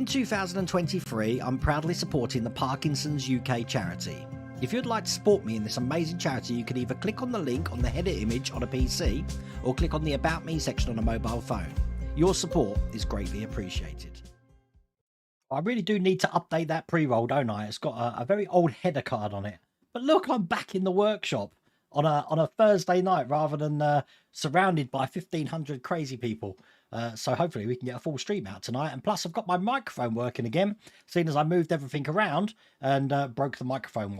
In 2023, I'm proudly supporting the Parkinson's UK charity. If you'd like to support me in this amazing charity, you can either click on the link on the header image on a PC or click on the About Me section on a mobile phone. Your support is greatly appreciated. I really do need to update that pre-roll, don't I? It's got a very old header card on it. But look, I'm back in the workshop on a Thursday night rather than surrounded by 1,500 crazy people. So hopefully we can get a full stream out tonight. And plus I've got my microphone working again, seeing as I moved everything around and broke the microphone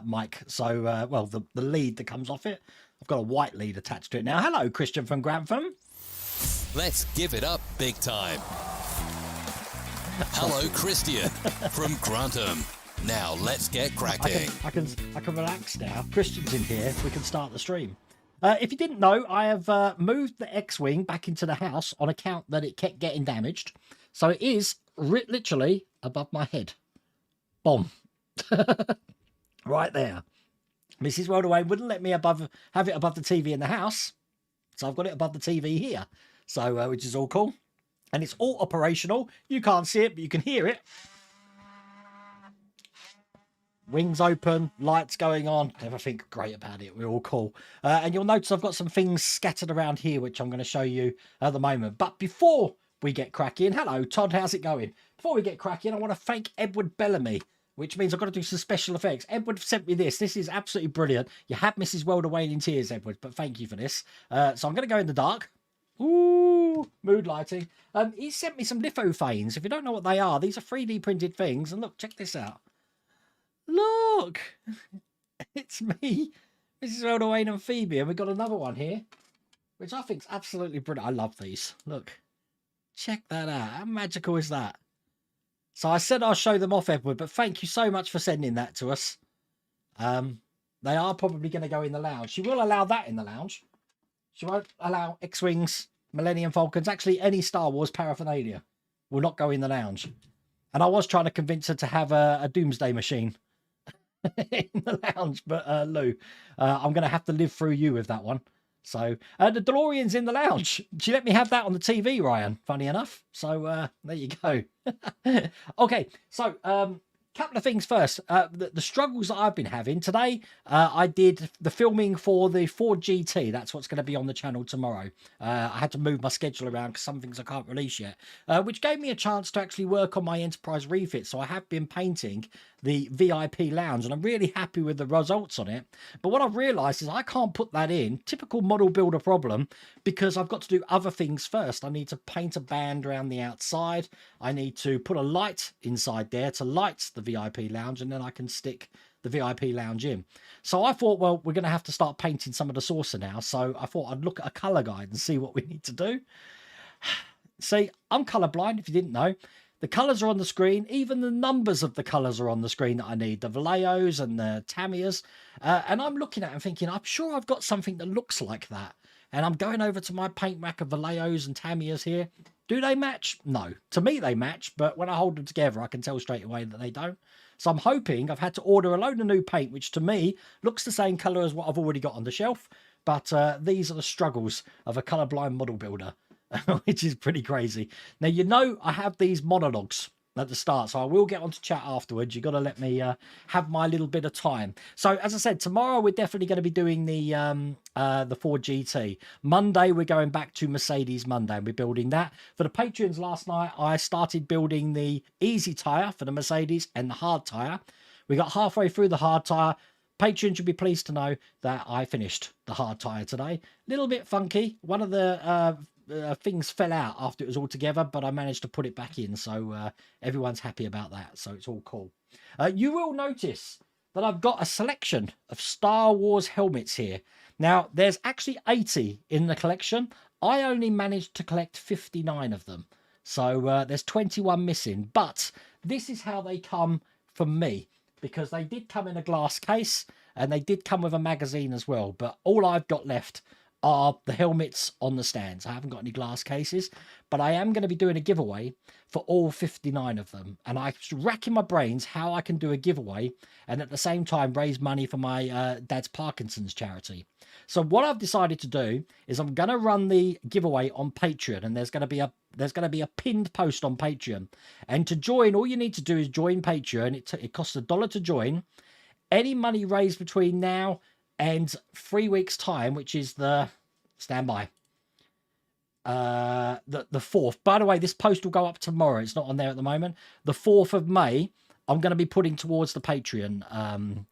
mic. So, well, the lead that comes off it, I've got a white lead attached to it now. Hello, Christian from Grantham. Let's give it up big time. Hello, Christian from Grantham. Now let's get cracking. I can relax now. Christian's in here. We can start the stream. If you didn't know, I have moved the X-Wing back into the house on account that it kept getting damaged. So it is literally above my head. Boom. Right there. Mrs. Worldaway wouldn't let me have it above the TV in the house. So I've got it above the TV here. So, which is all cool. And it's all operational. You can't see it, but you can hear it. Wings open, lights going on, everything great about it. We're all cool. And you'll notice I've got some things scattered around here, which I'm going to show you at the moment. But before we get cracking, hello, Todd, how's it going? Before we get cracking, I want to thank Edward Bellamy, which means I've got to do some special effects. Edward sent me this. This is absolutely brilliant. You had Mrs. Worldaway in tears, Edward, but thank you for this. So I'm going to go in the dark. Ooh, mood lighting. He sent me some lithophanes. If you don't know what they are, these are 3D printed things. And look, check this out. Look, it's me, Mrs. Worldaway and Phoebe, and we've got another one here, which I think is absolutely brilliant. I love these. Look, check that out. How magical is that? So I said I'll show them off, Edward, but thank you so much for sending that to us. They are probably going to go in the lounge. She will allow that in the lounge. She won't allow X-Wings, Millennium Falcons, actually any Star Wars paraphernalia will not go in the lounge. And I was trying to convince her to have a Doomsday machine in the lounge, but Lou, I'm going to have to live through you with that one. So the DeLorean's in the lounge. She let me have that on the TV, Ryan, funny enough. So there you go. Okay, so couple of things first. The struggles that I've been having today, I did the filming for the Ford GT. That's what's going to be on the channel tomorrow. I had to move my schedule around because some things I can't release yet, which gave me a chance to actually work on my Enterprise refit. So I have been painting the VIP lounge and I'm really happy with the results on it. But what I've realized is I can't put that in, typical model builder problem, because I've got to do other things first. I need to paint a band around the outside. I need to put a light inside there to light the VIP lounge, and then I can stick the VIP lounge in. So I thought, well, we're going to have to start painting some of the saucer now. So I thought I'd look at a color guide and see what we need to do. See, I'm colorblind, if you didn't know. The colours are on the screen. Even the numbers of the colours are on the screen that I need. The Valeos and the Tamias. And I'm looking at it and thinking, I'm sure I've got something that looks like that. And I'm going over to my paint rack of Valeos and Tamias here. Do they match? No. To me, they match. But when I hold them together, I can tell straight away that they don't. So I'm hoping I've had to order a load of new paint, which to me looks the same colour as what I've already got on the shelf. But these are the struggles of a colourblind model builder. Which is pretty crazy. Now, you know, I have these monologues at the start, so I will get onto chat afterwards. You've got to let me have my little bit of time. So, as I said, tomorrow we're definitely going to be doing the Ford GT. Monday, we're going back to Mercedes Monday, and we're building that. For the Patreons last night, I started building the easy tyre for the Mercedes and the hard tyre. We got halfway through the hard tyre. Patreon should be pleased to know that I finished the hard tyre today. A little bit funky. One of the things fell out after it was all together, but I managed to put it back in, so everyone's happy about that, so it's all cool. You will notice that I've got a selection of Star Wars helmets here. Now, there's actually 80 in the collection. I only managed to collect 59 of them, so there's 21 missing, but this is how they come from me, because they did come in a glass case, and they did come with a magazine as well, but all I've got left are the helmets on the stands. I haven't got any glass cases, but I am going to be doing a giveaway for all 59 of them. And I'm racking my brains how I can do a giveaway and at the same time raise money for my dad's Parkinson's charity. So what I've decided to do is I'm going to run the giveaway on Patreon, and there's going to be a there's going to be a pinned post on Patreon. And to join, all you need to do is join Patreon. It costs $1 to join. Any money raised between now and 3 weeks' time, which is the standby, the 4th. By the way, this post will go up tomorrow. It's not on there at the moment. The 4th of May, I'm going to be putting towards the Patreon.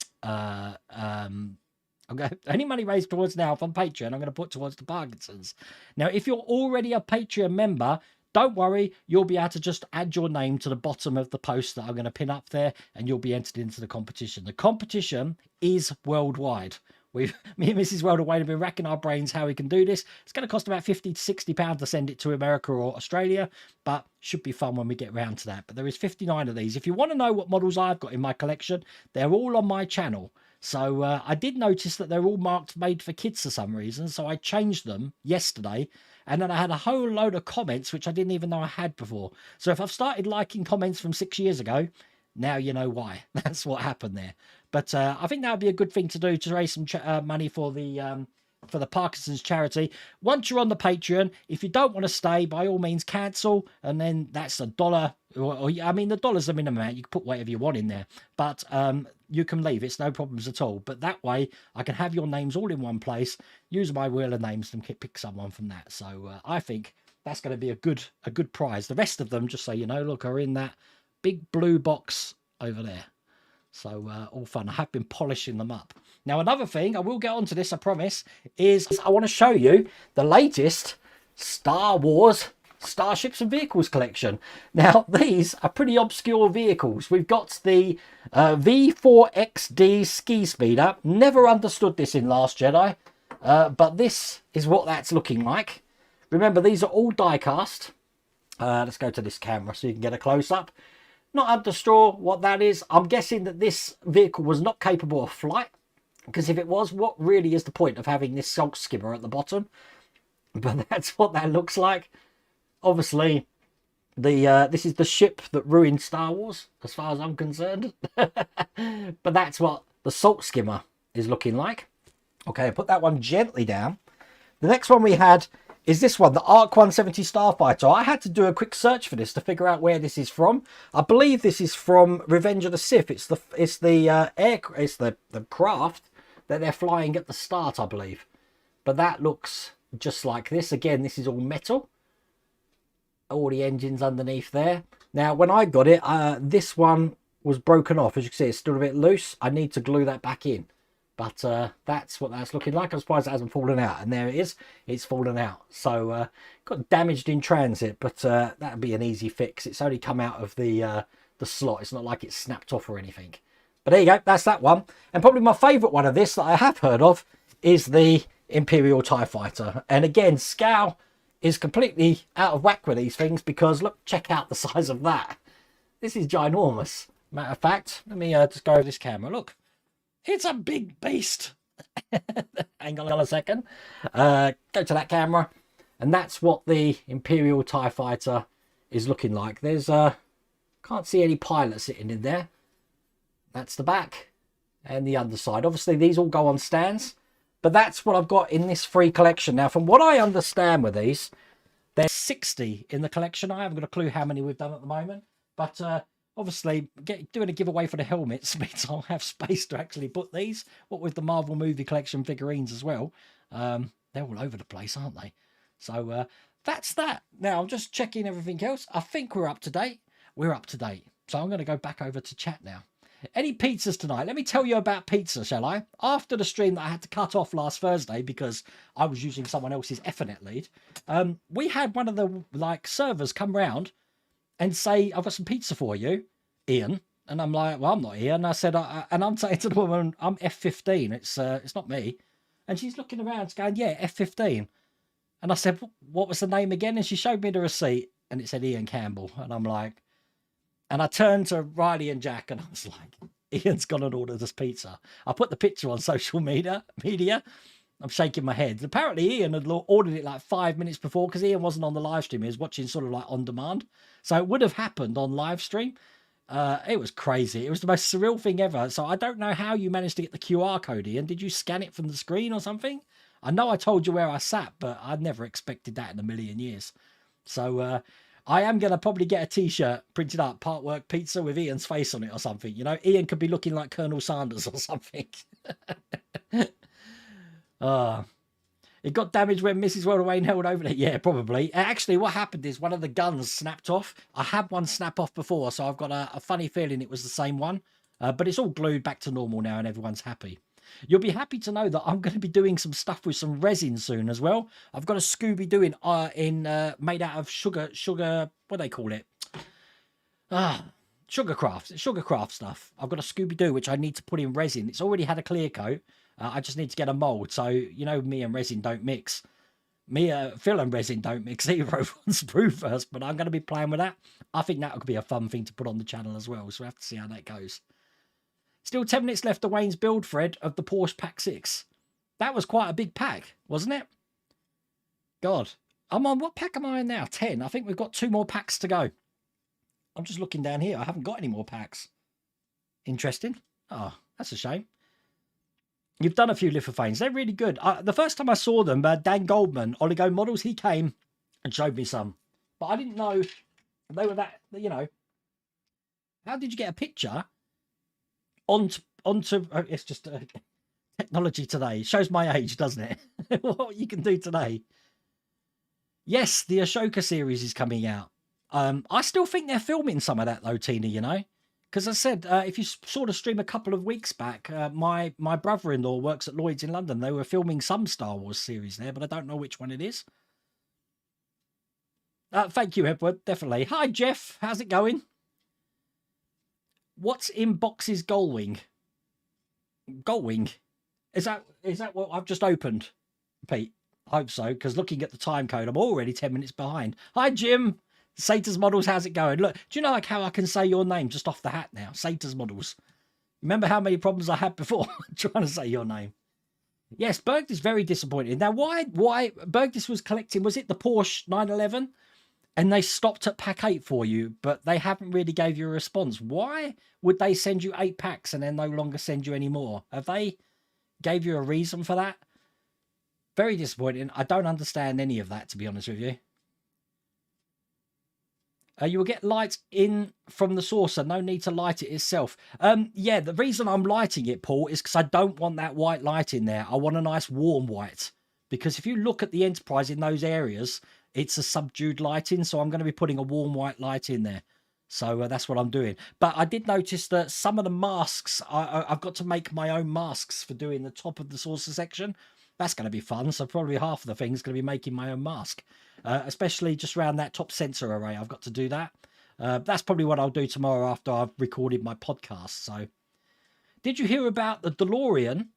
Any money raised towards now from Patreon, I'm going to put towards the Parkinson's. Now, if you're already a Patreon member, don't worry, you'll be able to just add your name to the bottom of the post that I'm going to pin up there, and you'll be entered into the competition. The competition is worldwide. Me and Mrs. Worldwide have been racking our brains how we can do this. It's going to cost about £50 to £60 to send it to America or Australia, but should be fun when we get around to that. But there is 59 of these. If you want to know what models I've got in my collection, they're all on my channel. So I did notice that they're all marked made for kids for some reason, so I changed them yesterday, and then I had a whole load of comments which I didn't even know I had before. So if I've started liking comments from 6 years ago, now you know why. That's what happened there. But I think that would be a good thing to do to raise some money for the Parkinson's charity. Once you're on the Patreon, if you don't want to stay, by all means cancel, and then that's $1. I mean, the dollar's the minimum amount. You can put whatever you want in there, but you can leave. It's no problems at all. But that way, I can have your names all in one place. Use my wheel of names and pick someone from that. So I think that's going to be a good prize. The rest of them, just so you know, look, are in that big blue box over there. So all fun. I have been polishing them up. Now, another thing, I will get onto this, I promise, is I want to show you the latest Star Wars Starships and Vehicles collection. Now, these are pretty obscure vehicles. We've got the V4XD ski speeder. Never understood this in Last Jedi, but this is what that's looking like. Remember, these are all die-cast. Let's go to this camera so you can get a close-up. Not understood what that is. I'm guessing that this vehicle was not capable of flight, because if it was, what really is the point of having this salt skimmer at the bottom? But that's what that looks like. Obviously, this is the ship that ruined Star Wars, as far as I'm concerned. But that's what the salt skimmer is looking like. Okay, put that one gently down. The next one we had is this one, the Arc 170 Starfighter. I had to do a quick search for this to figure out where this is from. I believe this is from Revenge of the Sith. It's the craft that they're flying at the start, I believe. But that looks just like this. Again, this is all metal. All the engines underneath there. Now, when I got it, this one was broken off. As you can see, it's still a bit loose. I need to glue that back in. But that's what that's looking like. I'm surprised it hasn't fallen out. And there it is. It's fallen out. So got damaged in transit, but that'd be an easy fix. It's only come out of the slot. It's not like it's snapped off or anything. But there you go. That's that one. And probably my favourite one of this that I have heard of is the Imperial TIE Fighter. And again, scale is completely out of whack with these things, because look, check out the size of that. This is ginormous. Matter of fact, let me just go over this camera. Look. It's a big beast. Hang on a second. Go to that camera. And that's what the Imperial TIE Fighter is looking like. There's can't see any pilot sitting in there. That's the back and the underside. Obviously, these all go on stands. But that's what I've got in this free collection. Now, from what I understand with these, there's 60 in the collection. I haven't got a clue how many we've done at the moment. But obviously, doing a giveaway for the helmets means I'll have space to actually put these. What with the Marvel movie collection figurines as well. They're all over the place, aren't they? So that's that. Now, I'm just checking everything else. I think we're up to date. We're up to date. So I'm going to go back over to chat now. Any pizzas tonight? Let me tell you about pizza, shall I? After the stream that I had to cut off last Thursday because I was using someone else's Ethernet lead, we had one of the servers come round and say, I've got some pizza for you, Ian. And I'm like, well, I'm not Ian. I said, and I'm saying to the woman, I'm F15. It's not me. And she's looking around going, yeah, F15. And I said, what was the name again? And she showed me the receipt and it said Ian Campbell. And I'm like, and I turned to Riley and Jack and I was like, Ian's gone and ordered this pizza. I put the picture on social media. I'm shaking my head. Apparently Ian had ordered it like 5 minutes before, because Ian wasn't on the live stream. He was watching sort of like on demand. So it would have happened on live stream. It was crazy. It was the most surreal thing ever. So I don't know how you managed to get the QR code, Ian. Did you scan it from the screen or something? I know I told you where I sat, but I never expected that in a million years. So I am going to probably get a t-shirt printed up, Part Work Pizza with Ian's face on it or something. You know, Ian could be looking like Colonel Sanders or something. It got damaged when Mrs. Wayne held over it. Yeah, probably. Actually, what happened is one of the guns snapped off. I had one snap off before, so I've got a funny feeling it was the same one. But it's all glued back to normal now and everyone's happy. You'll be happy to know that I'm going to be doing some stuff with some resin soon as well. I've got a Scooby-Doo made out of sugar, what do they call it? Sugarcraft stuff. I've got a Scooby-Doo which I need to put in resin. It's already had a clear coat. I just need to get a mold. So, you know, me and resin don't mix. Phil and resin don't mix either. Everyone's brew first, but I'm going to be playing with that. I think that could be a fun thing to put on the channel as well. So we have to see how that goes. Still 10 minutes left of Wayne's build, Fred, of the Porsche Pack 6. That was quite a big pack, wasn't it? God. I'm on, what pack am I in now? 10. I think we've got 2 more packs to go. I'm just looking down here. I haven't got any more packs. Interesting. Oh, that's a shame. You've done a few lithophanes. They're really good. The first time I saw them, Dan Goldman, Oligo Models, he came and showed me some. But I didn't know they were that, you know. How did you get a picture onto it's just technology today. It shows my age, doesn't it? What you can do today. Yes, the Ashoka series is coming out. I still think they're filming some of that though, Tina, you know. Because I said, if you saw the stream a couple of weeks back, my brother-in-law works at Lloyd's in London. They were filming some Star Wars series there, but I don't know which one it is. Thank you, Edward. Definitely. Hi, Jeff. How's it going? What's in Box's Gullwing? Gullwing? Is that what I've just opened, Pete? I hope so, because looking at the time code, I'm already 10 minutes behind. Hi, Jim. Satyrs Models, how's it going? Look, do you know like how I can say your name just off the hat now? Satyrs Models. Remember how many problems I had before trying to say your name? Yes, Bergdis is very disappointed. Now, why Bergdis was collecting, was it the Porsche 911? And they stopped at pack 8 for you, but they haven't really gave you a response. Why would they send you 8 packs and then no longer send you any more? Have they gave you a reason for that? Very disappointing. I don't understand any of that, to be honest with you. You will get light in from the saucer. No need to light it itself. Yeah, the reason I'm lighting it, Paul, is because I don't want that white light in there. I want a nice warm white. Because if you look at the Enterprise in those areas, it's a subdued lighting. So I'm going to be putting a warm white light in there. So that's what I'm doing. But I did notice that some of the masks, I've got to make my own masks for doing the top of the saucer section. That's going to be fun. So probably half of the thing's going to be making my own mask. Especially just around that top sensor array. I've got to do that. That's probably what I'll do tomorrow after I've recorded my podcast. So, did you hear about the DeLorean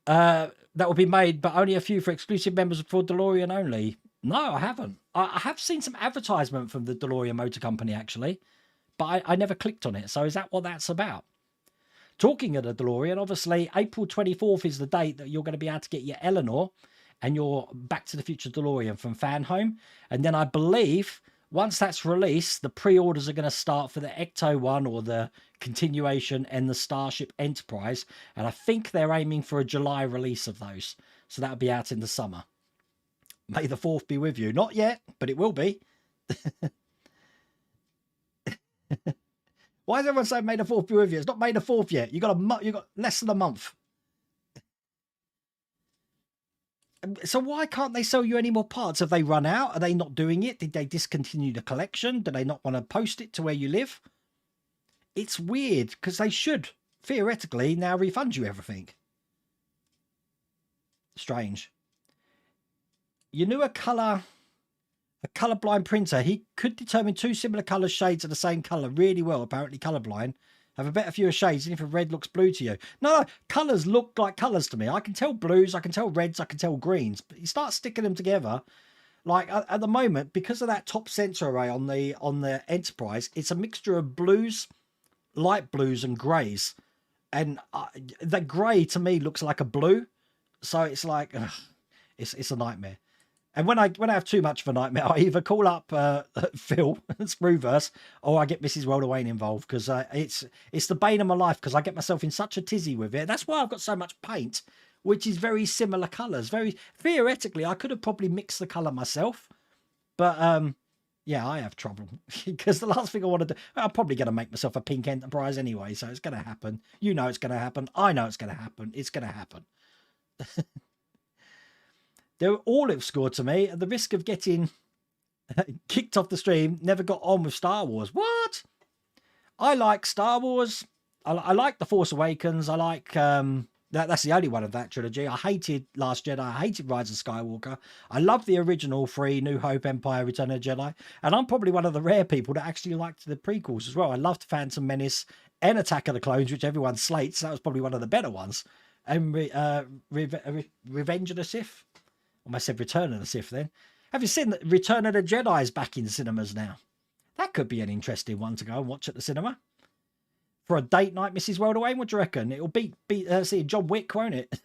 that will be made, but only a few for exclusive members for DeLorean only? No, I haven't. I have seen some advertisement from the DeLorean Motor Company, actually, but I never clicked on it. So, is that what that's about? Talking of the DeLorean, obviously, April 24th is the date that you're going to be able to get your Eleanor and your Back to the Future DeLorean from Fan Home. And then I believe once that's released, the pre-orders are going to start for the Ecto one or the continuation and the Starship Enterprise. And I think they're aiming for a July release of those. So that'll be out in the summer. May the 4th be with you. Not yet, but it will be. Why is everyone saying May the 4th be with you? It's not May the 4th yet. You got less than a month. So why can't they sell you any more parts? Have they run out? Are they not doing it? Did they discontinue the collection? Do they not want to post it to where you live? It's weird because they should theoretically now refund you everything. Strange. You knew a colorblind printer. He could determine 2 similar color shades of the same color really well. Apparently colorblind. Have a better few shades, and if a red looks blue to you. No, colours look like colours to me. I can tell blues, I can tell reds, I can tell greens. But you start sticking them together, like at the moment, because of that top sensor array on the Enterprise, it's a mixture of blues, light blues, and greys. And the grey to me looks like a blue, so it's like it's a nightmare. And when I have too much of a nightmare, I either call up Phil and Spruverse, or I get Mrs. Wayne involved, because it's the bane of my life, because I get myself in such a tizzy with it. That's why I've got so much paint, which is very similar colours. Very theoretically, I could have probably mixed the colour myself, But yeah, I have trouble because the last thing I want to do, I'm probably going to make myself a pink Enterprise anyway, so it's going to happen. You know it's going to happen. I know it's going to happen. It's going to happen. They're all have scored to me at the risk of getting kicked off the stream. Never got on with Star Wars. What? I like Star Wars. I like The Force Awakens. I like that's the only one of that trilogy. I hated Last Jedi. I hated Rise of Skywalker. I love the original three: New Hope, Empire, Return of the Jedi. And I'm probably one of the rare people that actually liked the prequels as well. I loved Phantom Menace and Attack of the Clones, which everyone slates. That was probably one of the better ones. And Revenge of the Sith. I said Return of the Sith then. Have you seen that Return of the Jedi is back in cinemas now? That could be an interesting one to go and watch at the cinema. For a date night, Mrs. Weldaway, what do you reckon? It'll beat see John Wick, won't it?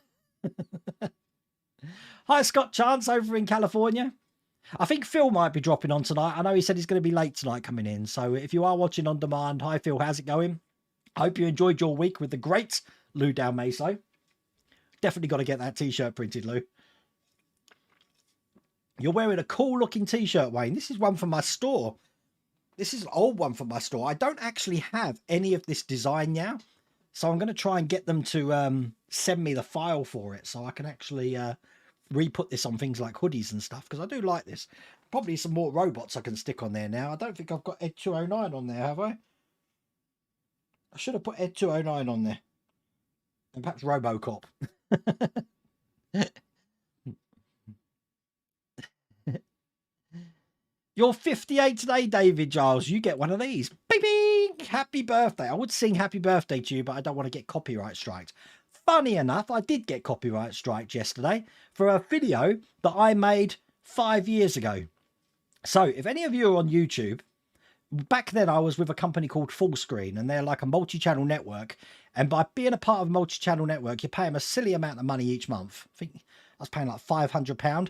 Hi, Scott Chance over in California. I think Phil might be dropping on tonight. I know he said he's going to be late tonight coming in. So if you are watching on demand, hi, Phil, how's it going? I hope you enjoyed your week with the great Lou Dalmaso. Definitely got to get that T-shirt printed, Lou. You're wearing a cool looking T-shirt, Wayne. This is one from my store. This is an old one from my store. I don't actually have any of this design now. So I'm going to try and get them to send me the file for it so I can actually re-put this on things like hoodies and stuff, because I do like this. Probably some more robots I can stick on there now. I don't think I've got Ed 209 on there, have I? I should have put Ed 209 on there. And perhaps Robocop. You're 58 today, David Giles. You get one of these. Baby, happy birthday. I would sing happy birthday to you, but I don't want to get copyright striked. Funny enough, I did get copyright striked yesterday for a video that I made 5 years ago. So if any of you are on YouTube, back then I was with a company called Fullscreen, and they're like a multi-channel network. And by being a part of a multi-channel network, you pay them a silly amount of money each month. I think I was paying like £500.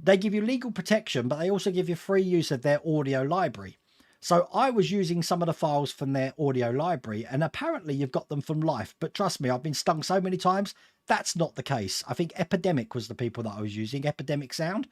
They give you legal protection, but they also give you free use of their audio library. So I was using some of the files from their audio library, and apparently you've got them from Life. But trust me, I've been stung so many times. That's not the case. I think Epidemic was the people that I was using, Epidemic Sound,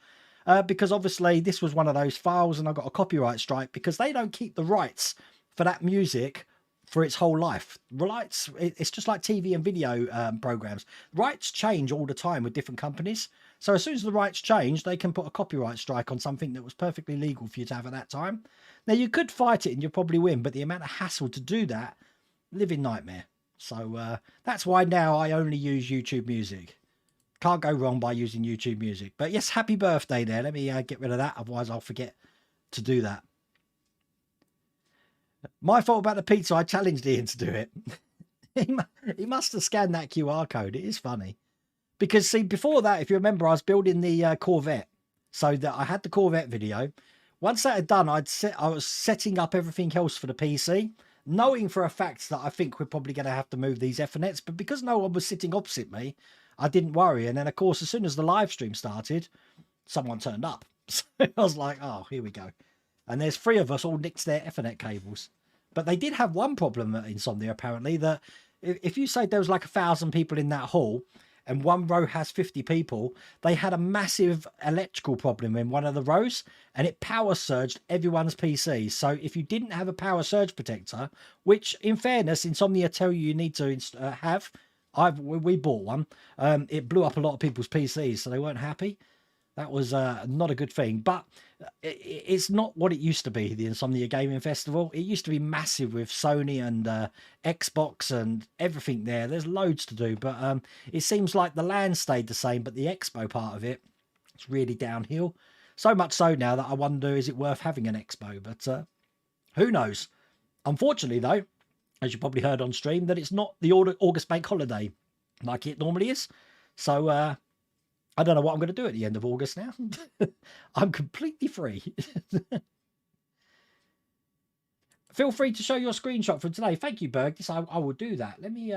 because obviously this was one of those files and I got a copyright strike because they don't keep the rights for that music for its whole life. Rights, it's just like TV and video programs. Rights change all the time with different companies. So as soon as the rights change, they can put a copyright strike on something that was perfectly legal for you to have at that time. Now, you could fight it and you'll probably win, but the amount of hassle to do that, living nightmare. So that's why now I only use YouTube Music. Can't go wrong by using YouTube Music. But yes, happy birthday there. Let me get rid of that, otherwise I'll forget to do that. My fault about the pizza. I challenged Ian to do it. He must have scanned that QR code. It is funny. Because, see, before that, if you remember, I was building the Corvette. So that I had the Corvette video. Once that had done, I was setting up everything else for the PC, knowing for a fact that I think we're probably going to have to move these Ethernets. But because no one was sitting opposite me, I didn't worry. And then, of course, as soon as the live stream started, someone turned up. So I was like, oh, here we go. And there's 3 of us all nicked their Ethernet cables. But they did have one problem at Insomnia, apparently, that if you say there was like 1,000 people in that hall and one row has 50 people, they had a massive electrical problem in one of the rows and it power surged everyone's PC. So if you didn't have a power surge protector, which in fairness, Insomnia tell you need to have, we bought one, it blew up a lot of people's PCs, so they weren't happy. That was not a good thing, but it's not what it used to be, the Insomnia Gaming Festival. It used to be massive with Sony and Xbox and everything there. There's loads to do, but it seems like the land stayed the same, but the expo part of it, it's really downhill. So much so now that I wonder, is it worth having an expo? But who knows? Unfortunately, though, as you probably heard on stream, that it's not the August bank holiday like it normally is. So I don't know what I'm going to do at the end of August now. I'm completely free. Feel free to show your screenshot from today. Thank you, Berg. Yes, I will do that. Let me...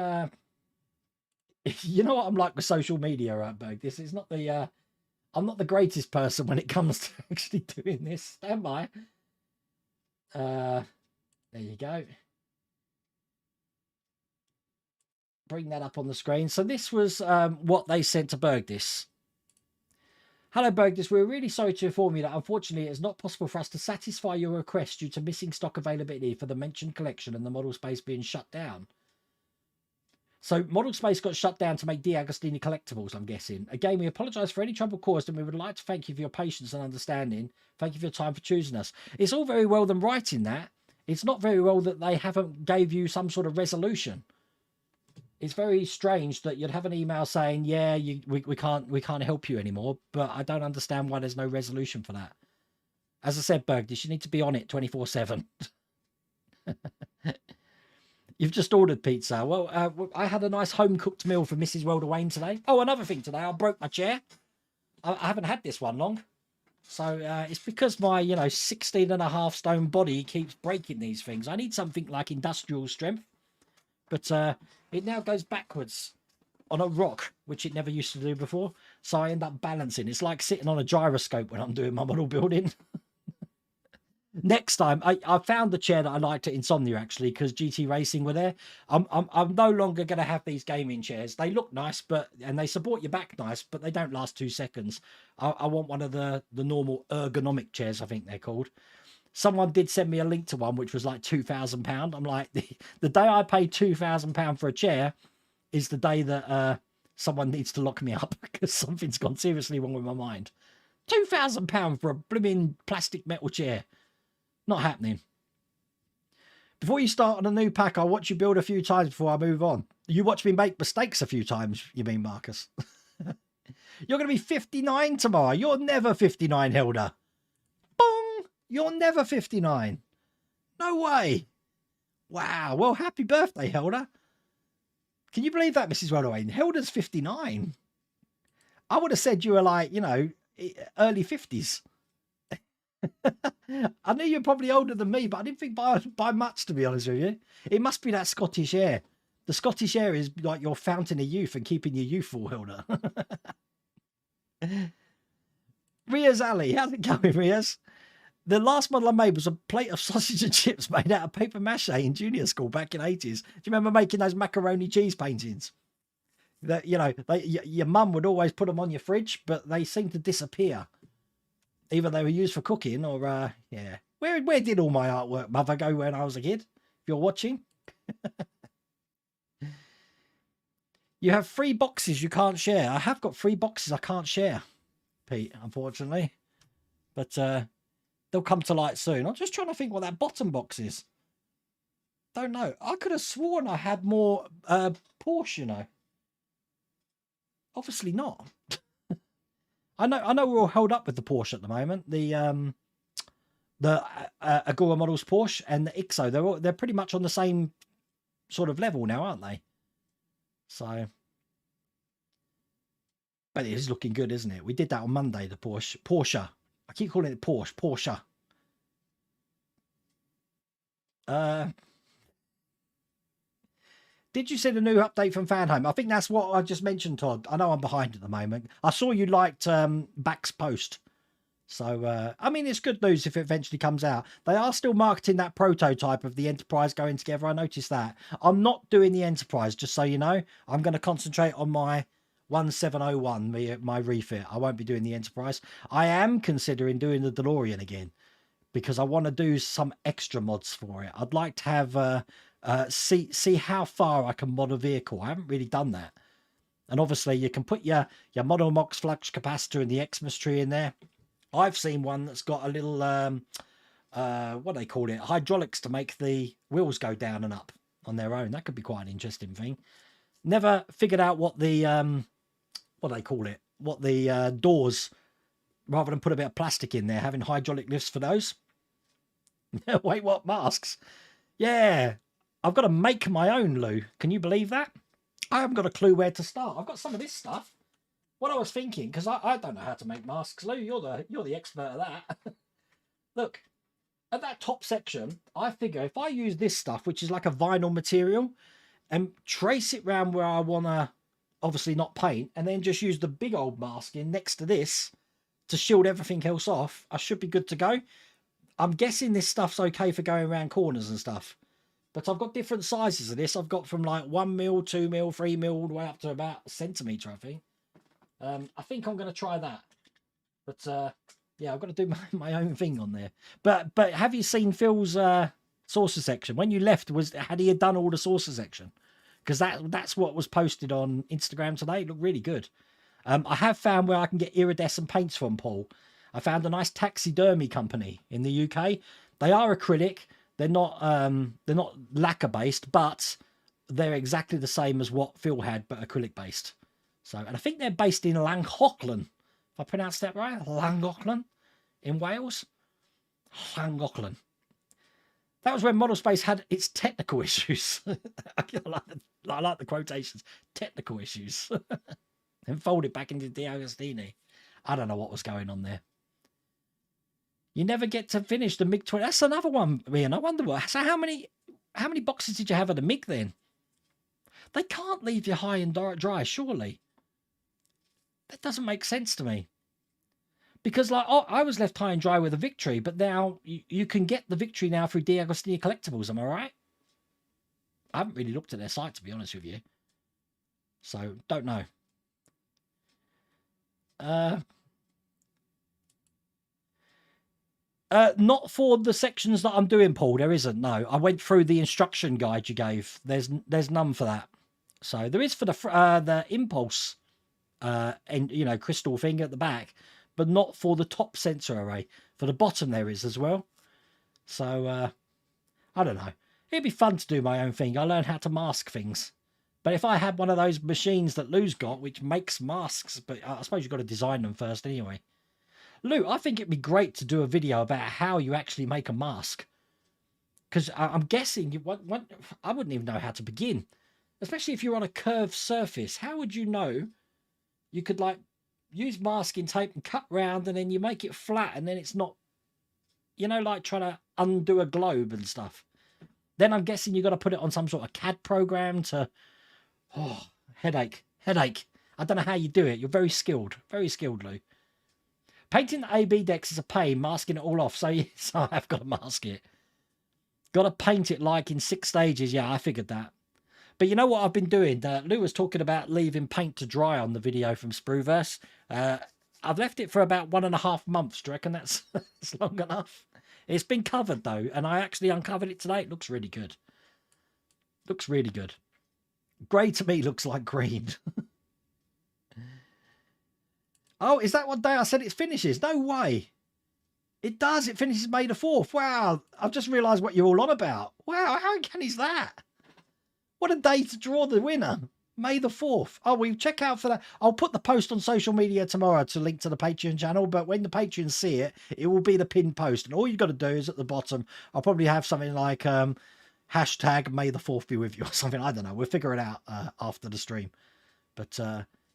you know what I'm like with social media, Berg. This is not the... I'm not the greatest person when it comes to actually doing this. Stand by. There you go. Bring that up on the screen. So this was what they sent to Berg this. Hello, Bergdis. We're really sorry to inform you that unfortunately it is not possible for us to satisfy your request due to missing stock availability for the mentioned collection and the model space being shut down. So model space got shut down to make D'Agostini collectibles, I'm guessing. Again, we apologise for any trouble caused and we would like to thank you for your patience and understanding. Thank you for your time for choosing us. It's all very well them writing that. It's not very well that they haven't gave you some sort of resolution. It's very strange that you'd have an email saying, yeah, we can't help you anymore, but I don't understand why there's no resolution for that. As I said, Bergdis, you need to be on it 24/7. You've just ordered pizza. Well, I had a nice home-cooked meal for Mrs. Welder-Wayne today. Oh, another thing today, I broke my chair. I haven't had this one long. So it's because my, 16.5 stone body keeps breaking these things. I need something like industrial strength. But it now goes backwards on a rock, which it never used to do before. So I end up balancing. It's like sitting on a gyroscope when I'm doing my model building. Next time, I found the chair that I liked at Insomnia, actually, because GT Racing were there. I'm no longer going to have these gaming chairs. They look nice, and they support your back nice, but they don't last 2 seconds. I want one of the normal ergonomic chairs, I think they're called. Someone did send me a link to one, which was like £2,000. I'm like, the day I pay £2,000 for a chair is the day that someone needs to lock me up because something's gone seriously wrong with my mind. £2,000 for a blooming plastic metal chair. Not happening. Before you start on a new pack, I'll watch you build a few times before I move on. You watch me make mistakes a few times, you mean, Marcus? You're going to be 59 tomorrow. You're never 59, Hilda. Bong! You're never 59. No way. Wow. Well, happy birthday, Hilda. Can you believe that, Mrs. Rodaway? Hilda's 59. I would have said you were like, early 50s. I knew you're probably older than me, but I didn't think by much, to be honest with you. It must be that Scottish air. The Scottish air is like your fountain of youth and keeping you youthful, Hilda. Riaz Ali, how's it going, Riaz? The last model I made was a plate of sausage and chips made out of paper mache in junior school back in the 80s. Do you remember making those macaroni cheese paintings? That your mum would always put them on your fridge, but they seem to disappear. Either they were used for cooking or, yeah. Where did all my artwork, Mother, go when I was a kid? If you're watching. You have 3 boxes you can't share. I have got 3 boxes I can't share, Pete, unfortunately. But they'll come to light soon. I'm just trying to think what that bottom box is. Don't know. I could have sworn I had more Porsche, Obviously not. I know we're all held up with the Porsche at the moment. The Agora Models Porsche and the IXO, they're pretty much on the same sort of level now, aren't they? So, but it is looking good, isn't it? We did that on Monday, the Porsche. I keep calling it Porsche. Did you see the new update from Fanhome? I think that's what I just mentioned, Todd. I know I'm behind at the moment. I saw you liked Back's post. So, I mean, it's good news if it eventually comes out. They are still marketing that prototype of the Enterprise going together. I noticed that. I'm not doing the Enterprise, just so you know. I'm going to concentrate on my 1701, my refit. I won't be doing the Enterprise. I am considering doing the DeLorean again because I want to do some extra mods for it. I'd like to have... see how far I can mod a vehicle. I haven't really done that. And obviously you can put your Model Mox flux capacitor and the Xmas tree in there. I've seen one that's got a little what do they call it, hydraulics to make the wheels go down and up on their own. That could be quite an interesting thing. Never figured out what the what do they call it, what the doors, rather than put a bit of plastic in there, having hydraulic lifts for those. Wait, what? Masks? Yeah, I've got to make my own, Lou. Can you believe that? I haven't got a clue where to start. I've got some of this stuff. What I was thinking, because I don't know how to make masks, Lou. You're the expert at that. Look, at that top section, I figure if I use this stuff, which is like a vinyl material, and trace it round where I want to, obviously not paint, and then just use the big old masking next to this to shield everything else off, I should be good to go. I'm guessing this stuff's okay for going around corners and stuff. But I've got different sizes of this. I've got from like 1 mil, 2 mil, 3 mil, all the way up to about a centimetre, I think. I think I'm going to try that. But yeah, I've got to do my own thing on there. But have you seen Phil's saucer section? When you left, had he done all the saucer section? Because that's what was posted on Instagram today. It looked really good. I have found where I can get iridescent paints from, Paul. I found a nice taxidermy company in the UK. They are acrylic. They're not lacquer based, but they're exactly the same as what Phil had, but acrylic based. So, and I think they're based in Llangollen, if I pronounced that right. Llangollen in Wales. Llangollen. That was when Model Space had its technical issues. I like the quotations. Technical issues. And fold it back into De Agostini. I don't know what was going on there. You never get to finish the MiG-20. That's another one, Ian. I wonder what. So how many boxes did you have of the MiG then? They can't leave you high and dry, surely. That doesn't make sense to me. Because like I was left high and dry with a Victory, but now you can get the Victory now through De Agostini Collectibles. Am I right? I haven't really looked at their site, to be honest with you. So don't know. Not for the sections that I'm doing, Paul. There isn't. No, I went through the instruction guide you gave. There's none for that. So there is for the Impulse, and crystal thing at the back, but not for the top sensor array. For the bottom there is as well. So I don't know. It'd be fun to do my own thing. I learn how to mask things. But if I had one of those machines that Lou's got, which makes masks, but I suppose you've got to design them first anyway. Lou, I think it'd be great to do a video about how you actually make a mask. Because I'm guessing I wouldn't even know how to begin. Especially if you're on a curved surface. How would you know? You could like use masking tape and cut round and then you make it flat and then it's not, like trying to undo a globe and stuff. Then I'm guessing you've got to put it on some sort of CAD program to... Oh, headache. I don't know how you do it. You're very skilled, Lou. Painting the AB decks is a pain, masking it all off. So yes, I have got to mask it. Got to paint it like in 6 stages. Yeah, I figured that. But you know what I've been doing? Lou was talking about leaving paint to dry on the video from Sprueverse. I've left it for about 1.5 months. Do you reckon that's long enough? It's been covered though, and I actually uncovered it today. It looks really good. Looks really good. Grey to me looks like green. Oh, is that what day I said it finishes? No way. It does. It finishes May the 4th. Wow. I've just realised what you're all on about. Wow. How uncanny is that? What a day to draw the winner. May the 4th. Oh, we check out for that. I'll put the post on social media tomorrow to link to the Patreon channel. But when the Patreons see it, it will be the pinned post. And all you've got to do is at the bottom, I'll probably have something like hashtag May the 4th be with you or something. I don't know. We'll figure it out after the stream. But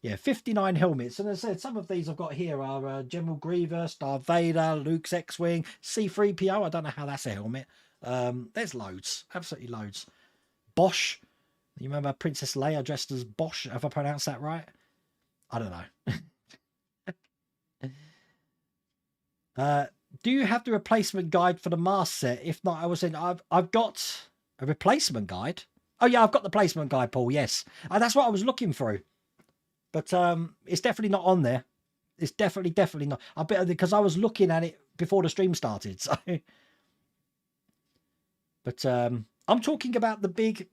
yeah, 59 helmets. And as I said, some of these I've got here are General Grievous, Darth Vader, Luke's X-Wing, C-3PO. I don't know how that's a helmet. There's loads. Absolutely loads. Bosch. You remember Princess Leia dressed as Bosch? Have I pronounced that right? I don't know. Do you have the replacement guide for the mask set? If not, I was saying I've got a replacement guide. Oh yeah, I've got the placement guide, Paul. Yes, that's what I was looking through. But it's definitely not on there. It's definitely not. I bet because I was looking at it before the stream started. So, but I'm talking about the big.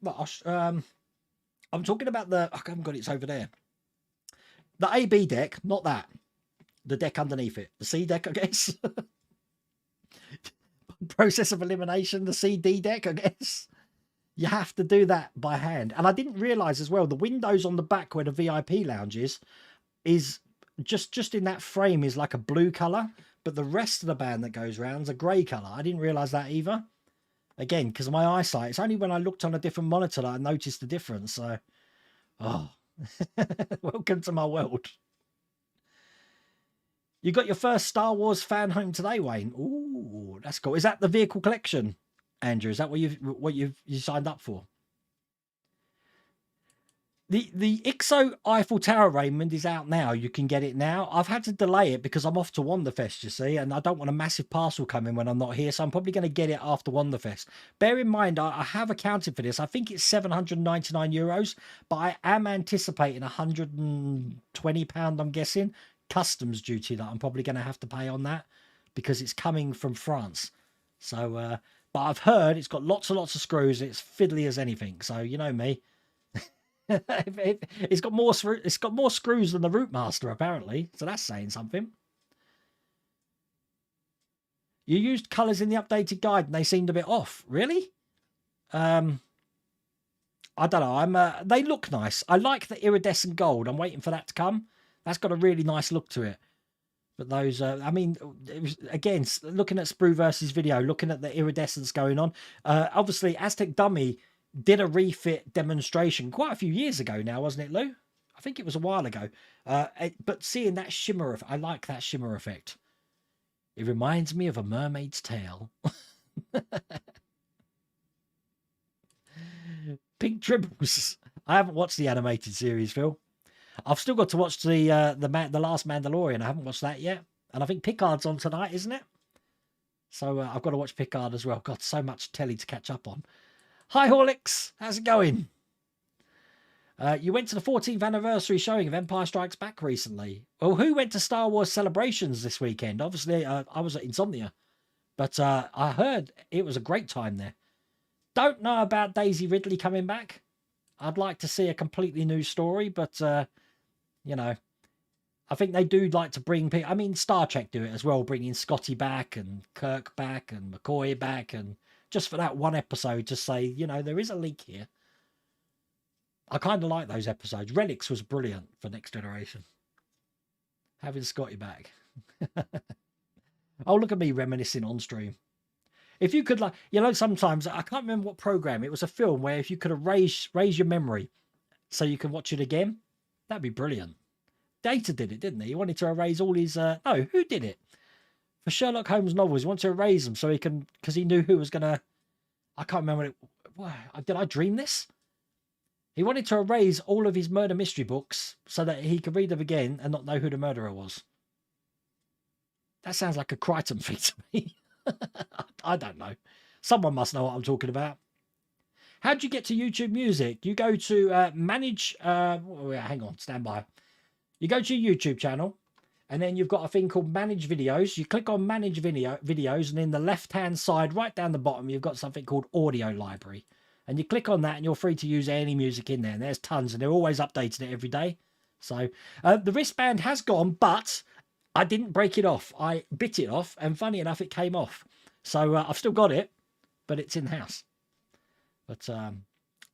I'm talking about the. I haven't got it. It's over there. The AB deck, not that. The deck underneath it. The C deck, I guess. Process of elimination. The CD deck, I guess. You have to do that by hand. And I didn't realise as well, the windows on the back where the VIP lounge is just in that frame is like a blue colour. But the rest of the band that goes round is a grey colour. I didn't realise that either. Again, because of my eyesight. It's only when I looked on a different monitor that I noticed the difference. So, oh, welcome to my world. You got your first Star Wars fan home today, Wayne. Ooh, that's cool. Is that the vehicle collection, Andrew? Is that what you signed up for? The IXO Eiffel Tower, Raymond, is out now. You can get it now. I've had to delay it because I'm off to Wanderfest, you see, and I don't want a massive parcel coming when I'm not here, so I'm probably going to get it after Wanderfest. Bear in mind, I have accounted for this. I think it's €799, but I am anticipating £120, I'm guessing, customs duty that I'm probably going to have to pay on that because it's coming from France. So, but I've heard it's got lots and lots of screws. It's fiddly as anything. So you know me. It's got more screws than the Rootmaster apparently. So that's saying something. You used colours in the updated guide and they seemed a bit off. Really? I don't know. They look nice. I like the iridescent gold. I'm waiting for that to come. That's got a really nice look to it. But those, I mean, it was, again, looking at Sprue versus video, looking at the iridescence going on. Obviously, Aztec Dummy did a refit demonstration quite a few years ago now, wasn't it, Lou? I think it was a while ago. But seeing that shimmer, I like that shimmer effect. It reminds me of a mermaid's tail. Pink Tribbles. I haven't watched the animated series, Phil. I've still got to watch the last Mandalorian. I haven't watched that yet. And I think Picard's on tonight, isn't it? So I've got to watch Picard as well. Got so much telly to catch up on. Hi, Horlicks. How's it going? You went to the 14th anniversary showing of Empire Strikes Back recently. Well, who went to Star Wars Celebrations this weekend? Obviously, I was at Insomnia. But I heard it was a great time there. Don't know about Daisy Ridley coming back. I'd like to see a completely new story, but, you know, I think they do like to bring people. I mean, Star Trek do it as well, bringing Scotty back and Kirk back and McCoy back. And just for that one episode to say, you know, there is a leak here. I kind of like those episodes. Relics was brilliant for Next Generation. Having Scotty back. Oh, look at me reminiscing on stream. If you could, like, you know, sometimes I can't remember what program. It was a film where if you could raise your memory so you can watch it again, that'd be brilliant. Data did it, didn't he? He wanted to erase all his. No, who did it? For Sherlock Holmes novels, he wanted to erase them so he can, because he knew who was gonna. I can't remember did I dream this? He wanted to erase all of his murder mystery books so that he could read them again and not know who the murderer was. That sounds like a Crichton thing to me. I don't know. Someone must know what I'm talking about. How'd you get to YouTube Music? You go to manage. Hang on, stand by. You go to your YouTube channel, and then you've got a thing called Manage Videos. You click on Manage Videos, and in the left-hand side, right down the bottom, you've got something called Audio Library. And you click on that, and you're free to use any music in there. And there's tons, and they're always updating it every day. So the wristband has gone, but I didn't break it off. I bit it off, and funny enough, it came off. So I've still got it, but it's in the house. But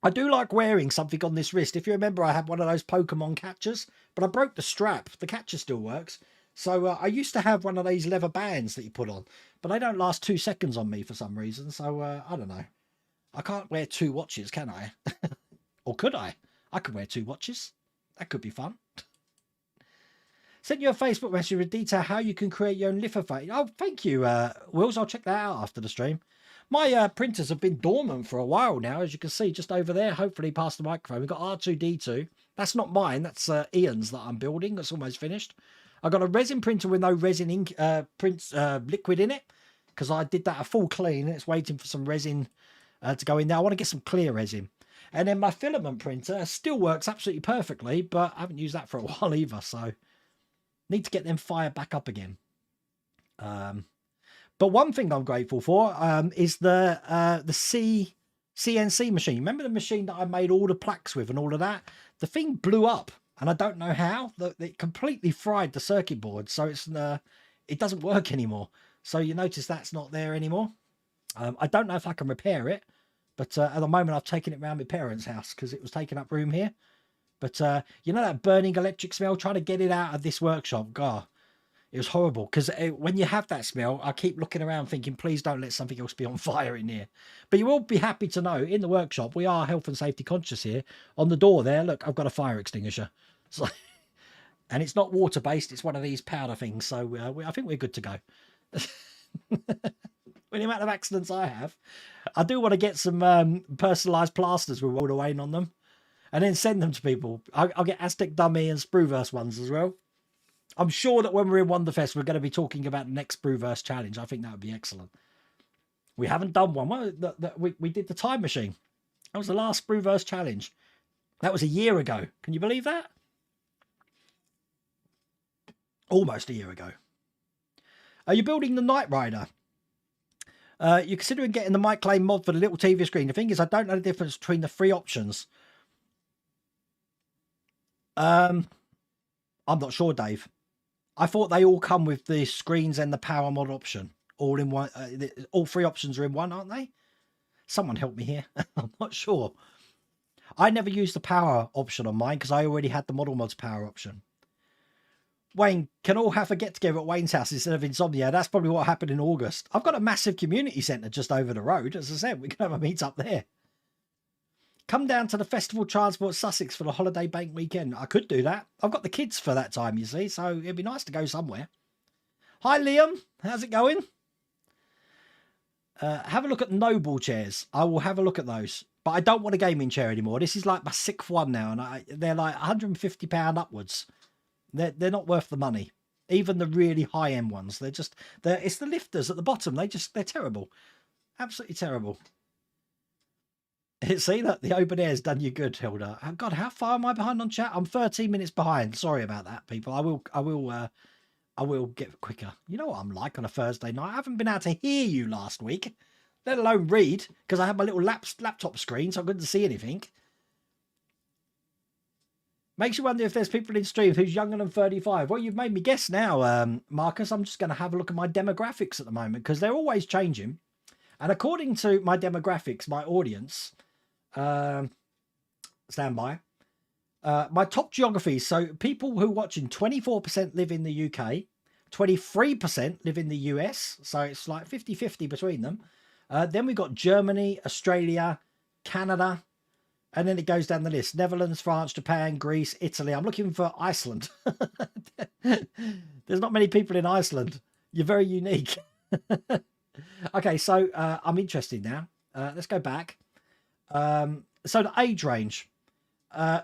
I do like wearing something on this wrist. If you remember, I had one of those Pokemon catchers, but I broke the strap. The catcher still works. So I used to have one of these leather bands that you put on, but they don't last 2 seconds on me for some reason. So I don't know. I can't wear 2 watches, can I? Or could I? I could wear 2 watches. That could be fun. Send you a Facebook message with detail how you can create your own lithophane. Oh, thank you, Wills. I'll check that out after the stream. My printers have been dormant for a while now, as you can see just over there, hopefully past the microphone. We've got R2D2. That's not mine. That's Ian's that I'm building. That's almost finished. I've got a resin printer with no resin ink liquid in it because I did that a full clean. It's waiting for some resin to go in there. I want to get some clear resin. And then my filament printer still works absolutely perfectly, but I haven't used that for a while either, so need to get them fired back up again. But one thing I'm grateful for is the CNC machine. Remember the machine that I made all the plaques with and all of that? The thing blew up, and I don't know how. It completely fried the circuit board, so it doesn't work anymore. So you notice that's not there anymore. I don't know if I can repair it, but at the moment I've taken it around my parents' house because it was taking up room here. But you know that burning electric smell? Trying to get it out of this workshop. God, it was horrible. Because when you have that smell, I keep looking around thinking, please don't let something else be on fire in here. But you will be happy to know, in the workshop, we are health and safety conscious here. On the door there, look, I've got a fire extinguisher. So, and it's not water-based. It's one of these powder things. So I think we're good to go. With the amount of accidents I have, I do want to get some personalised plasters with World Wayne on them. And then send them to people. I'll get Aztec Dummy and Sprueverse ones as well. I'm sure that when we're in Wonderfest, we're going to be talking about the next Sprueverse challenge. I think that would be excellent. We haven't done one. We did the time machine. That was the last Sprueverse challenge. That was a year ago. Can you believe that? Almost a year ago. Are you building the Knight Rider? You're considering getting the Mike Lane mod for the little TV screen. The thing is, I don't know the difference between the three options. I'm not sure, Dave. I thought they all come with the screens and the power mod option. All in one. All three options are in one, aren't they? Someone help me here. I'm not sure. I never used the power option on mine because I already had the model mods power option. Wayne, can all have a get together at Wayne's house instead of Insomnia? That's probably what happened in August. I've got a massive community centre just over the road. As I said, we can have a meet up there. Come down to the Festival Transport Sussex for the holiday bank weekend. I could do that. I've got the kids for that time, you see, so it'd be nice to go somewhere. Hi, Liam. How's it going? Have a look at Noble chairs. I will have a look at those. But I don't want a gaming chair anymore. This is like my sixth one now, and they're like £150 upwards. They're not worth the money. Even the really high-end ones. It's the lifters at the bottom. They're terrible. Absolutely terrible. See that? The open air's done you good, Hilda. Oh, God, how far am I behind on chat? I'm 13 minutes behind. Sorry about that, people. I will get quicker. You know what I'm like on a Thursday night. I haven't been able to hear you last week, let alone read, because I had my little laptop screen, so I couldn't see anything. Makes you wonder if there's people in stream who's younger than 35. Well, you've made me guess now, Marcus. I'm just going to have a look at my demographics at the moment because they're always changing. And according to my demographics, my audience, stand by, my top geographies. So people who are watching, 24% live in the UK, 23% live in the US. So it's like 50-50 between them. Then we've got Germany, Australia, Canada. And then it goes down the list. Netherlands, France, Japan, Greece, Italy. I'm looking for Iceland. There's not many people in Iceland. You're very unique. Okay, so I'm interested now. Let's go back. So the age range.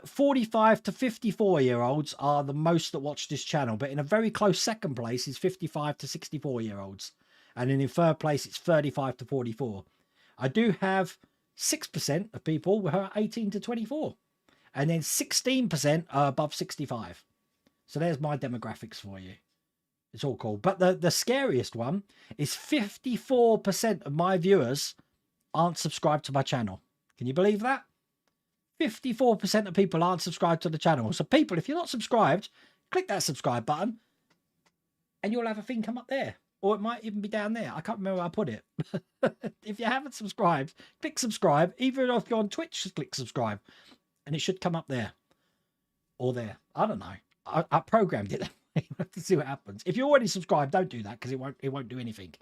45 to 54-year-olds are the most that watch this channel. But in a very close second place is 55 to 64-year-olds. And then in third place, it's 35 to 44. I do have 6% of people who are 18 to 24, and then 16% are above 65. So there's my demographics for you. It's all cool. But the scariest one is 54% of my viewers aren't subscribed to my channel. Can you believe that? 54% of people aren't subscribed to the channel. So people, if you're not subscribed, click that subscribe button and you'll have a thing come up there. Or it might even be down there. I can't remember where I put it. If you haven't subscribed, click subscribe. Even if you're on Twitch, just click subscribe. And it should come up there. Or there. I don't know. I programmed it. We'll have to see what happens. If you're already subscribed, don't do that because it won't do anything.